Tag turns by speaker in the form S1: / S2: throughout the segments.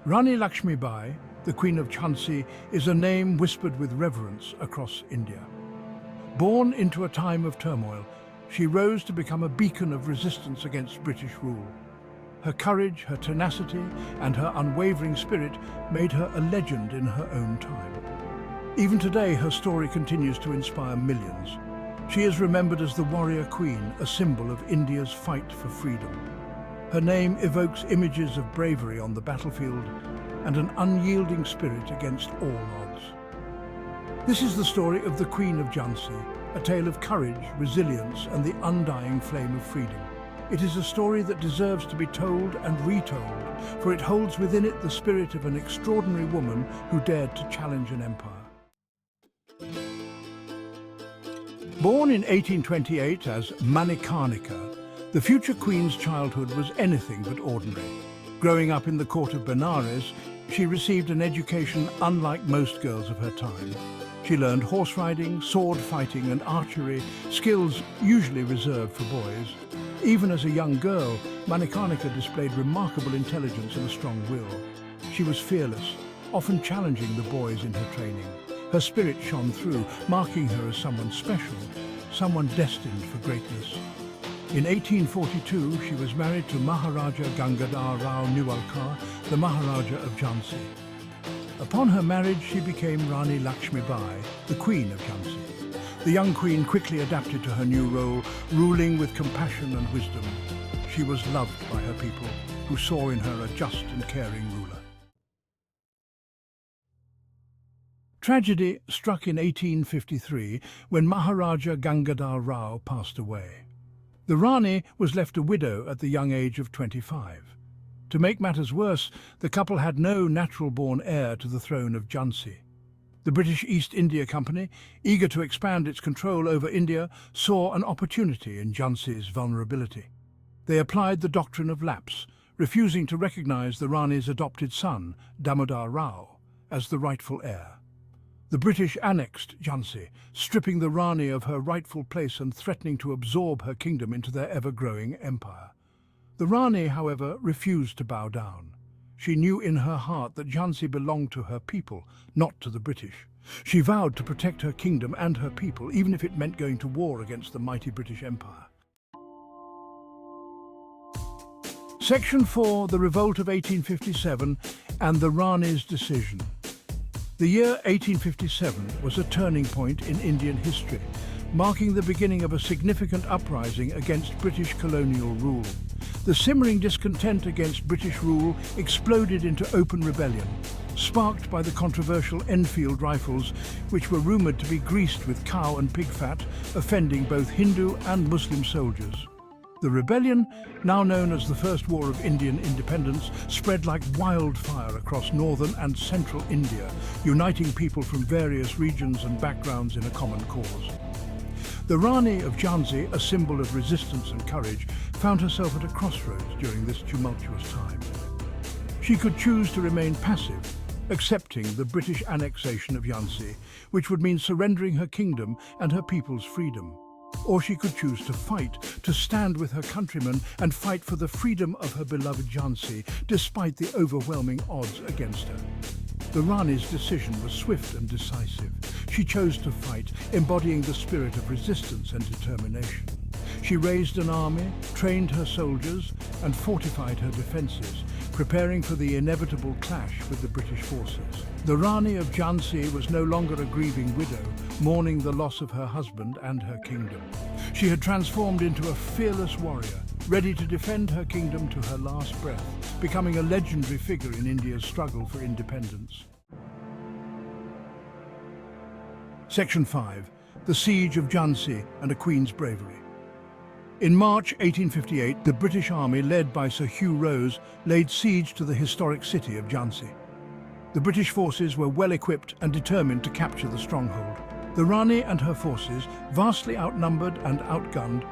S1: Rani Lakshmibai, the Queen of Jhansi, is a name whispered with reverence across India. Born into a time of turmoil, she rose to become a beacon of resistance against British rule. Her courage, her tenacity, and her unwavering spirit made her a legend in her own time. Even today, her story continues to inspire millions. She is remembered as the warrior queen, a symbol of India's fight for freedom. Her name evokes images of bravery on the battlefield and an unyielding spirit against all odds. This is the story of the Queen of Jhansi, a tale of courage, resilience, and the undying flame of freedom. It is a story that deserves to be told and retold, for it holds within it the spirit of an extraordinary woman who dared to challenge an empire. Born in 1828 as Manikarnika, the future queen's childhood was anything but ordinary. Growing up in the court of Benares, she received an education unlike most girls of her time. She learned horse riding, sword fighting, and archery, skills usually reserved for boys. Even as a young girl, Manikarnika displayed remarkable intelligence and a strong will. She was fearless, often challenging the boys in her training. Her spirit shone through, marking her as someone special, someone destined for greatness. In 1842, she was married to Maharaja Gangadhar Rao Newalkar, the Maharaja of Jhansi. Upon her marriage, she became Rani Lakshmibai, the Queen of Jhansi. The young queen quickly adapted to her new role, ruling with compassion and wisdom. She was loved by her people, who saw in her a just and caring ruler. Tragedy struck in 1853 when Maharaja Gangadhar Rao passed away. The Rani was left a widow at the young age of 25. To make matters worse, the couple had no natural-born heir to the throne of Jhansi. The British East India Company, eager to expand its control over India, saw an opportunity in Jhansi's vulnerability. They applied the Doctrine of Lapse, refusing to recognize the Rani's adopted son, Damodar Rao, as the rightful heir. The British annexed Jhansi, stripping the Rani of her rightful place and threatening to absorb her kingdom into their ever-growing empire. The Rani, however, refused to bow down. She knew in her heart that Jhansi belonged to her people, not to the British. She vowed to protect her kingdom and her people, even if it meant going to war against the mighty British Empire. Section 4, the Revolt of 1857 and the Rani's decision. The year 1857 was a turning point in Indian history, marking the beginning of a significant uprising against British colonial rule. The simmering discontent against British rule exploded into open rebellion, sparked by the controversial Enfield rifles, which were rumoured to be greased with cow and pig fat, offending both Hindu and Muslim soldiers. The rebellion, now known as the First War of Indian Independence, spread like wildfire across northern and central India, uniting people from various regions and backgrounds in a common cause. The Rani of Jhansi, a symbol of resistance and courage, found herself at a crossroads during this tumultuous time. She could choose to remain passive, accepting the British annexation of Jhansi, which would mean surrendering her kingdom and her people's freedom. Or she could choose to fight, to stand with her countrymen and fight for the freedom of her beloved Jhansi, despite the overwhelming odds against her. The Rani's decision was swift and decisive. She chose to fight, embodying the spirit of resistance and determination. She raised an army, trained her soldiers, and fortified her defences, preparing for the inevitable clash with the British forces. The Rani of Jhansi was no longer a grieving widow, mourning the loss of her husband and her kingdom. She had transformed into a fearless warrior, ready to defend her kingdom to her last breath, becoming a legendary figure in India's struggle for independence. Section 5. The Siege of Jhansi and a Queen's Bravery. In March 1858, the British Army, led by Sir Hugh Rose, laid siege to the historic city of Jhansi. The British forces were well equipped and determined to capture the stronghold. The Rani and her forces, vastly outnumbered and outgunned,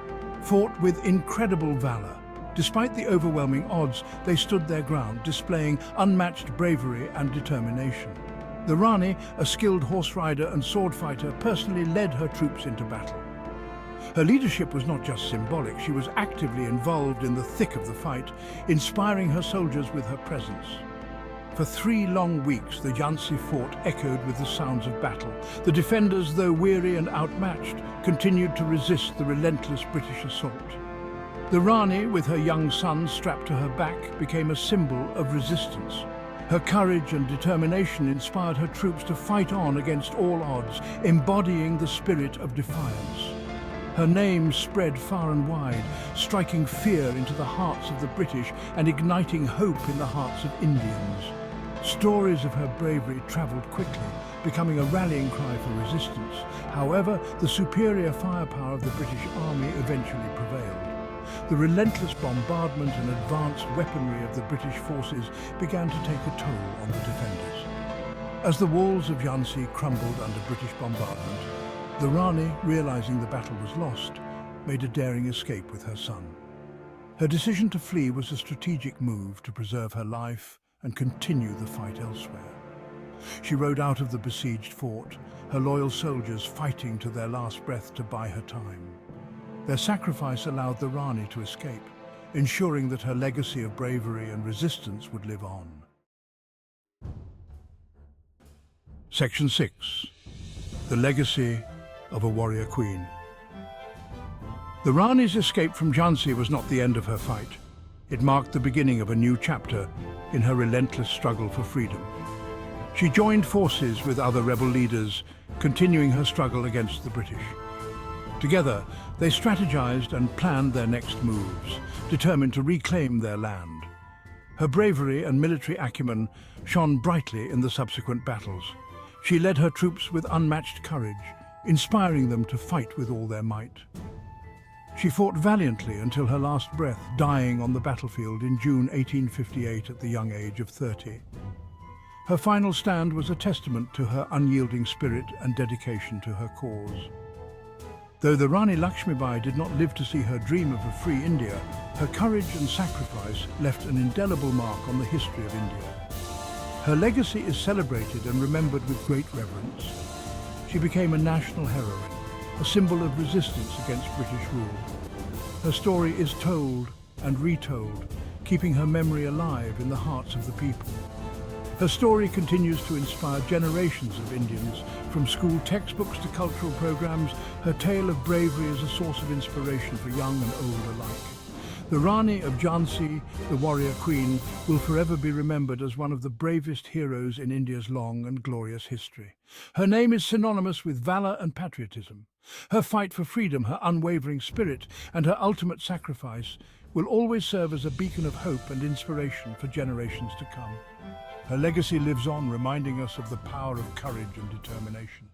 S1: fought with incredible valor. Despite the overwhelming odds, they stood their ground, displaying unmatched bravery and determination. The Rani, a skilled horse rider and sword fighter, personally led her troops into battle. Her leadership was not just symbolic, she was actively involved in the thick of the fight, inspiring her soldiers with her presence. For 3 long weeks, the Jhansi fort echoed with the sounds of battle. The defenders, though weary and outmatched, continued to resist the relentless British assault. The Rani, with her young son strapped to her back, became a symbol of resistance. Her courage and determination inspired her troops to fight on against all odds, embodying the spirit of defiance. Her name spread far and wide, striking fear into the hearts of the British and igniting hope in the hearts of Indians. Stories of her bravery travelled quickly, becoming a rallying cry for resistance. However, the superior firepower of the British Army eventually prevailed. The relentless bombardment and advanced weaponry of the British forces began to take a toll on the defenders. As the walls of Jhansi crumbled under British bombardment, the Rani, realizing the battle was lost, made a daring escape with her son. Her decision to flee was a strategic move to preserve her life and continue the fight elsewhere. She rode out of the besieged fort, her loyal soldiers fighting to their last breath to buy her time. Their sacrifice allowed the Rani to escape, ensuring that her legacy of bravery and resistance would live on. Section 6. The Legacy of a Warrior Queen. The Rani's escape from Jhansi was not the end of her fight. It marked the beginning of a new chapter in her relentless struggle for freedom. She joined forces with other rebel leaders, continuing her struggle against the British. Together, they strategized and planned their next moves, determined to reclaim their land. Her bravery and military acumen shone brightly in the subsequent battles. She led her troops with unmatched courage, inspiring them to fight with all their might. She fought valiantly until her last breath, dying on the battlefield in June 1858 at the young age of 30. Her final stand was a testament to her unyielding spirit and dedication to her cause. Though the Rani Lakshmibai did not live to see her dream of a free India, her courage and sacrifice left an indelible mark on the history of India. Her legacy is celebrated and remembered with great reverence. She became a national heroine, a symbol of resistance against British rule. Her story is told and retold, keeping her memory alive in the hearts of the people. Her story continues to inspire generations of Indians. From school textbooks to cultural programs, her tale of bravery is a source of inspiration for young and old alike. The Rani of Jhansi, the warrior queen, will forever be remembered as one of the bravest heroes in India's long and glorious history. Her name is synonymous with valor and patriotism. Her fight for freedom, her unwavering spirit, and her ultimate sacrifice will always serve as a beacon of hope and inspiration for generations to come. Her legacy lives on, reminding us of the power of courage and determination.